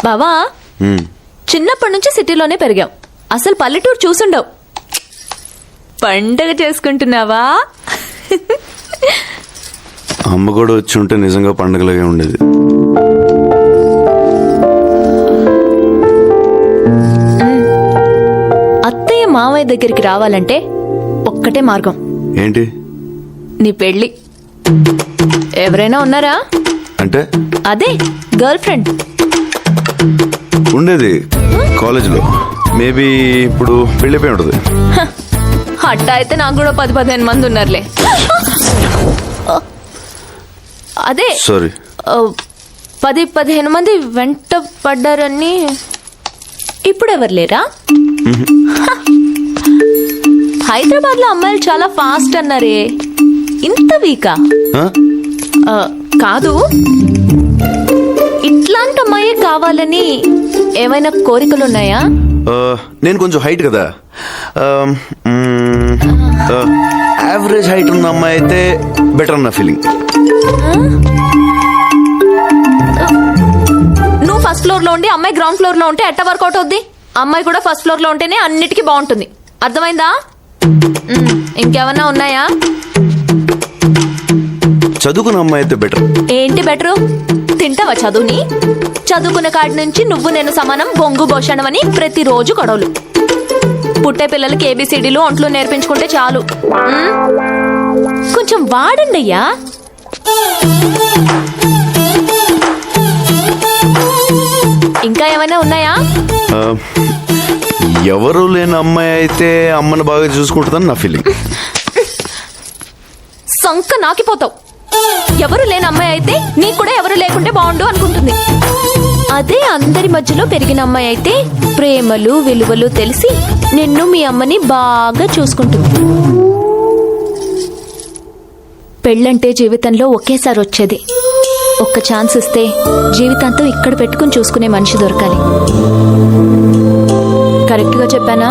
బావా చిన్నప్పటి నుంచి సిటీలోనే పెరిగాం. అసలు పల్లెటూరు చూసుండవు. పండగ చేసుకుంటున్నావా? అమ్మ కూడా వచ్చి ఉంటే నిజంగా పండగలాగే ఉండేది. అత్తయ్య మావయ్య దగ్గరికి రావాలంటే ఒక్కటే మార్గం. ఏంటి? నీ పెళ్లి. ఎవరైనా ఉన్నారా? అంటే అదే గర్ల్ ఫ్రెండ్ ఉండేది కాలేజీలో. మేబీ ఇప్పుడు పెళ్ళిపోయి ఉంటుంది. అట్ట అయితే నాకు కూడా 10-15 మంది ఉన్నారులే. అదే సారీ, 10-15 మంది వెంట పడ్డారని. ఇప్పుడు ఎవరు లేరా? హైదరాబాద్ లో అమ్మాయిలు చాలా ఫాస్ట్ అన్నారే, ఇంత వీకా? కాదు, ఇట్లాంటి అమ్మాయే కావాలని ఏమైనా కోరికలున్నాయా? నేను కొంచెం హైట్ కదా, యావరేజ్ హైట్ ఉన్న అమ్మాయి అయితే బెటర్ అన్న ఫీలింగ్. నువ్వు ఫస్ట్ ఫ్లోర్ లో ఉండి అమ్మాయి గ్రౌండ్ ఫ్లోర్ లో ఉంటే ఎట్ట వర్కౌట్ అవుద్ది? అమ్మాయి కూడా ఫస్ట్ ఫ్లోర్ లో ఉంటేనే అన్నిటికీ బాగుంటుంది. అర్థమైందా? ఇంకేమన్నా ఉన్నాయా? చదువుకున్న అమ్మాయి అయితే బెటర్. ఏంటి బెటరు? తింటావా చదువుని? చదువుకున్న కాడి నుంచి నువ్వు నేను సమానం, బొంగు భోషణం అని ప్రతిరోజు గొడవలు. పుట్టే పిల్లలకి ఏబిసిడీలు ఒంట్లో నేర్పించుకుంటే చాలు. కొంచెం వాడండి అయ్యా. ఇంకా ఏమైనా ఉన్నాయా? ఎవరు లేని అమ్మాయి అయితే అమ్మని బాగా చూసుకుంటుందని నా ఫీలింగ్. సంక నాకిపోతావు. ఎవరు లేని అమ్మాయి అయితే నీకు కూడా ఎవరు లేకుంటే బాగుండు అనుకుంటుంది. అదే అందరి మధ్యలో పెరిగిన అమ్మాయి అయితే ప్రేమలు విలువలు తెలిసి నిన్ను మీ అమ్మని బాగా చూసుకుంటుంది. పెళ్ళంటే జీవితంలో ఒకేసారి వచ్చేది. ఒక్క ఛాన్స్ ఇస్తే జీవితాంతం ఇక్కడ పెట్టుకుని చూసుకునే మనిషి దొరకాలి. కరెక్ట్గా చెప్పానా?